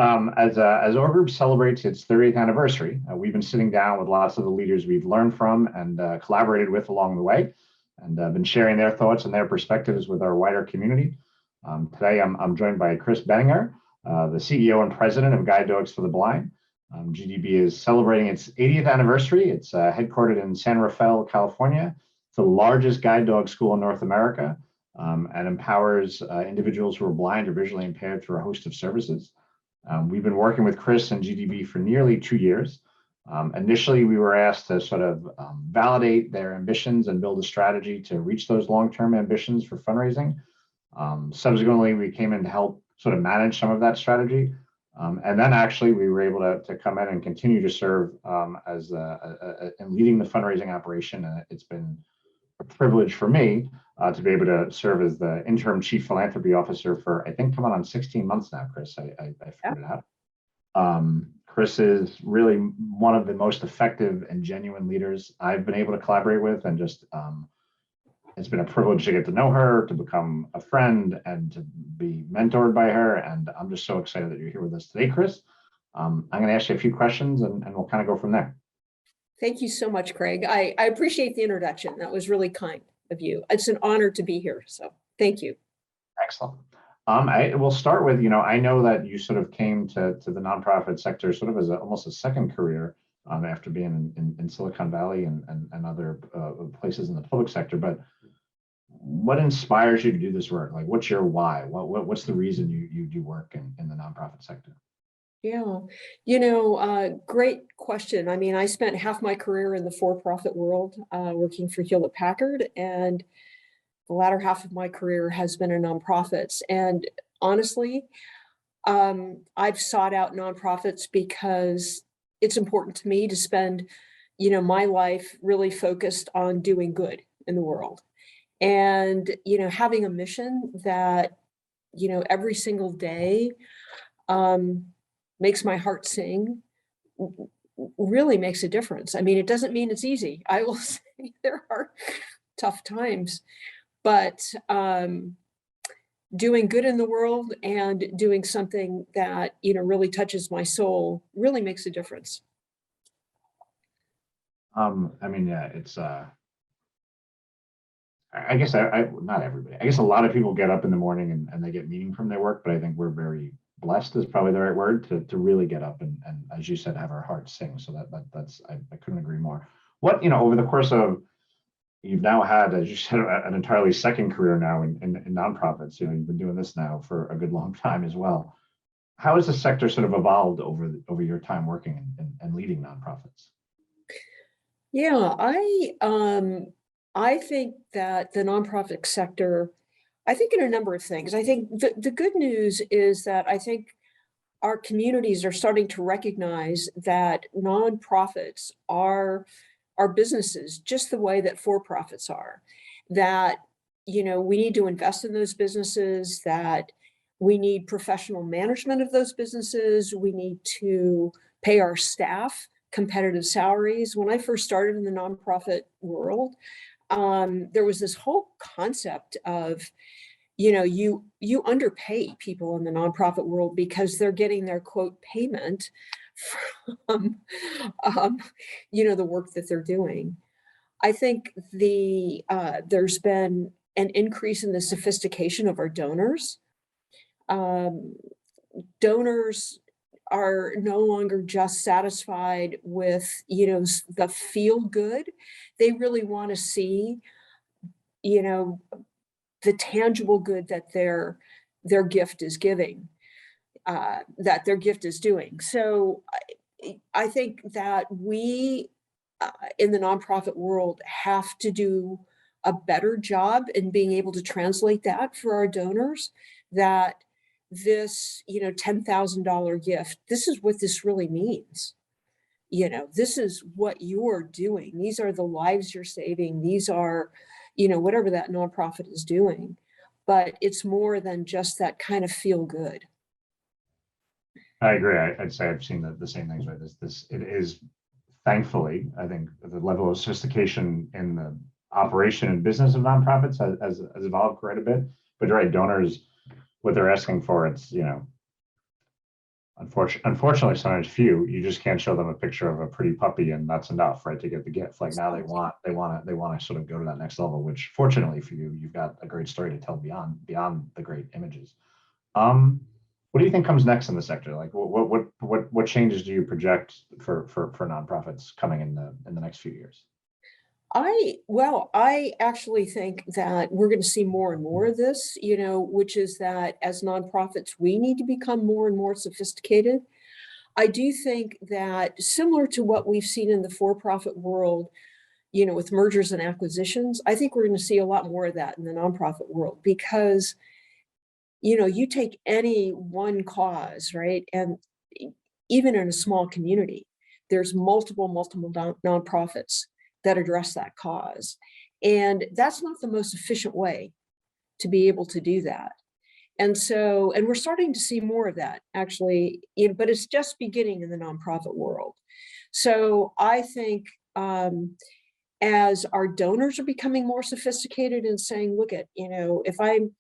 As Orr Group celebrates its 30th anniversary, we've been sitting down with lots of the leaders we've learned from and collaborated with along the way, and been sharing their thoughts and their perspectives with our wider community. Today, I'm joined by Chris Benninger, the CEO and president of Guide Dogs for the Blind. GDB is celebrating its 80th anniversary. It's headquartered in San Rafael, California. It's the largest guide dog school in North America, and empowers individuals who are blind or visually impaired through a host of services. We've been working with Chris and GDB for nearly 2 years. Initially, we were asked to sort of validate their ambitions and build a strategy to reach those long-term ambitions for fundraising. Subsequently, we came in to help sort of manage some of that strategy. And then actually, we were able to come in and continue to serve as in leading the fundraising operation. And it's been a privilege for me to be able to serve as the interim Chief Philanthropic Officer for, I think, coming on 16 months now, Chris. I figured it out. Chris is really one of the most effective and genuine leaders I've been able to collaborate with, and just it's been a privilege to get to know her, to become a friend, and to be mentored by her. And I'm just so excited that you're here with us today, Chris. I'm going to ask you a few questions, and we'll kind of go from there. Thank you so much, Craig. I appreciate the introduction. That was really kind of you. It's an honor to be here. So thank you. Excellent. I will start with, I know that you sort of came to the nonprofit sector sort of as almost a second career after being in Silicon Valley and other places in the public sector. But what inspires you to do this work? Like, what's your why? What's the reason you do work in the nonprofit sector? Yeah, great question. I mean, I spent half my career in the for-profit world working for Hewlett-Packard, and the latter half of my career has been in nonprofits. And honestly, I've sought out nonprofits because it's important to me to spend, my life really focused on doing good in the world. And, having a mission that, every single day makes my heart sing, really makes a difference. I mean, it doesn't mean it's easy. I will say there are tough times, but doing good in the world and doing something that, really touches my soul really makes a difference. I mean, yeah, it's, I guess not everybody. I guess a lot of people get up in the morning and they get meaning from their work, but I think we're very blessed is probably the right word to really get up and as you said, have our hearts sing. So that's I couldn't agree more. What, over the course of, you've now had, as you said, an entirely second career now in nonprofits. You've been doing this now for a good long time as well. How has the sector sort of evolved over your time working and leading nonprofits? Yeah, I think that the nonprofit sector, I think in a number of things. I think the good news is that I think our communities are starting to recognize that nonprofits are businesses just the way that for-profits are. That, we need to invest in those businesses, that we need professional management of those businesses. We need to pay our staff competitive salaries. When I first started in the nonprofit world, there was this whole concept of, you underpay people in the nonprofit world because they're getting their quote payment from, the work that they're doing. I think there's been an increase in the sophistication of our donors. Donors are no longer just satisfied with, the feel good. They really want to see, the tangible good that their gift is giving, that their gift is doing. So I think that we in the nonprofit world have to do a better job in being able to translate that for our donors, that this, $10,000 gift, this is what this really means. This is what you're doing. These are the lives you're saving. These are, whatever that nonprofit is doing. But it's more than just that kind of feel good. I agree. I'd say I've seen the same things, right? It is, thankfully, I think the level of sophistication in the operation and business of nonprofits has evolved quite a bit. But you're right, donors, what they're asking for, it's, Unfortunately, sometimes few, you just can't show them a picture of a pretty puppy and that's enough, right, to get the gift. Like now they want to sort of go to that next level, which fortunately for you, you've got a great story to tell beyond the great images. What do you think comes next in the sector? Like what changes do you project for nonprofits coming in the next few years? I actually think that we're going to see more and more of this, which is that as nonprofits, we need to become more and more sophisticated. I do think that similar to what we've seen in the for-profit world, with mergers and acquisitions, I think we're going to see a lot more of that in the nonprofit world because, you take any one cause, right? And even in a small community, there's multiple nonprofits that address that cause. And that's not the most efficient way to be able to do that. And we're starting to see more of that actually, but it's just beginning in the nonprofit world. So I think as our donors are becoming more sophisticated and saying, look at, if I'm,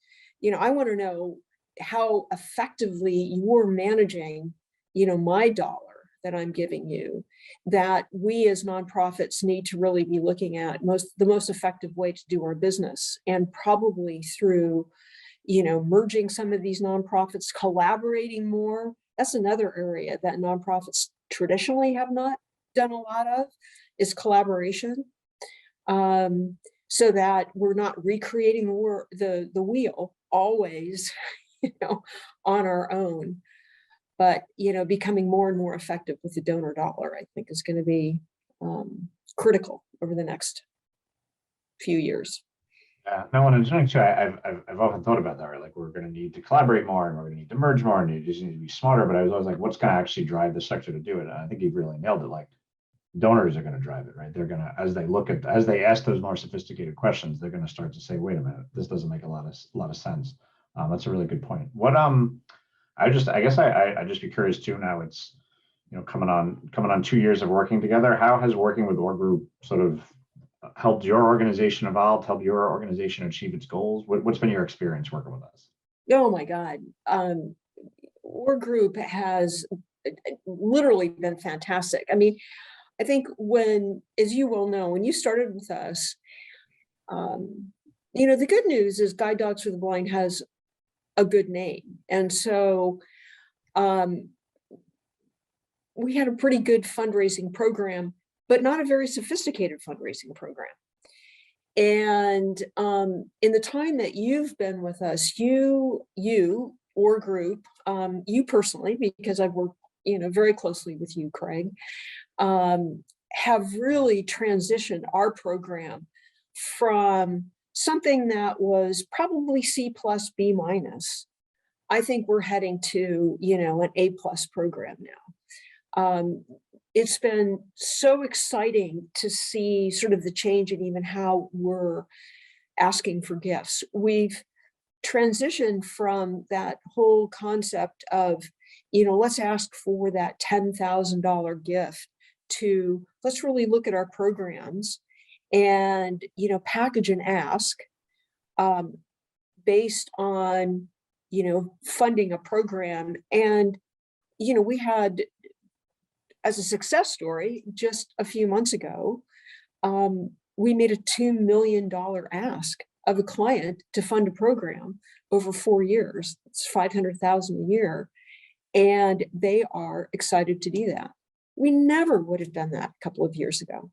I want to know how effectively you're managing, my dollar that I'm giving you, that we as nonprofits need to really be looking at the most effective way to do our business, and probably through, merging some of these nonprofits, collaborating more. That's another area that nonprofits traditionally have not done a lot of, is collaboration, so that we're not recreating the wheel always, on our own. But, becoming more and more effective with the donor dollar, I think, is going to be critical over the next few years. Yeah, no, and engineering too. I've often thought about that. Right? Like we're going to need to collaborate more, and we're going to need to merge more, and you just need to be smarter. But I was always like, what's going to actually drive the sector to do it? And I think you've really nailed it. Like donors are going to drive it, right? They're going to, as they ask those more sophisticated questions, they're going to start to say, wait a minute, this doesn't make a lot of sense. That's a really good point. I guess I'd just be curious too. Now it's, coming on 2 years of working together. How has working with Orr Group sort of helped your organization evolve, helped your organization achieve its goals? What's been your experience working with us? Oh my God. Orr Group has literally been fantastic. I mean, I think as you well know, when you started with us, the good news is Guide Dogs for the Blind has a good name. And so we had a pretty good fundraising program, but not a very sophisticated fundraising program. And in the time that you've been with us, you Orr Group, you personally, because I've worked, very closely with you, Craig, have really transitioned our program from something that was probably C+, B-. I think we're heading to, an A+ program now. It's been so exciting to see sort of the change in even how we're asking for gifts. We've transitioned from that whole concept of, let's ask for that $10,000 gift to let's really look at our programs and, package and ask based on, funding a program. And, we had, as a success story, just a few months ago, we made a $2 million ask of a client to fund a program over 4 years. It's $500,000 a year. And they are excited to do that. We never would have done that a couple of years ago.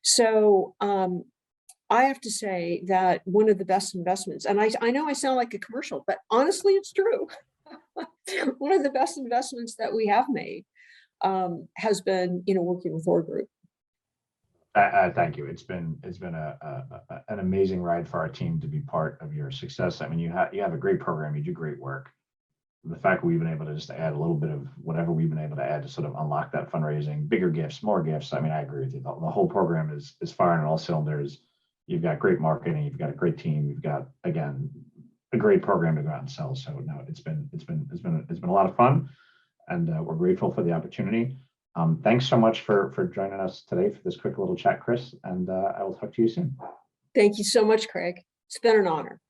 So I have to say that one of the best investments, and I know I sound like a commercial, but honestly, it's true. One of the best investments that we have made has been, working with Orr Group. Thank you. It's been an amazing ride for our team to be part of your success. I mean, you have a great program. You do great work. The fact we've been able to just add a little bit of whatever we've been able to add to sort of unlock that fundraising, bigger gifts, more gifts. I mean, I agree with you. The whole program is firing on all cylinders. You've got great marketing. You've got a great team. You've got, again, a great program to go out and sell. So no, it's been a lot of fun, and we're grateful for the opportunity. Thanks so much for joining us today for this quick little chat, Chris, and I will talk to you soon. Thank you so much, Craig. It's been an honor.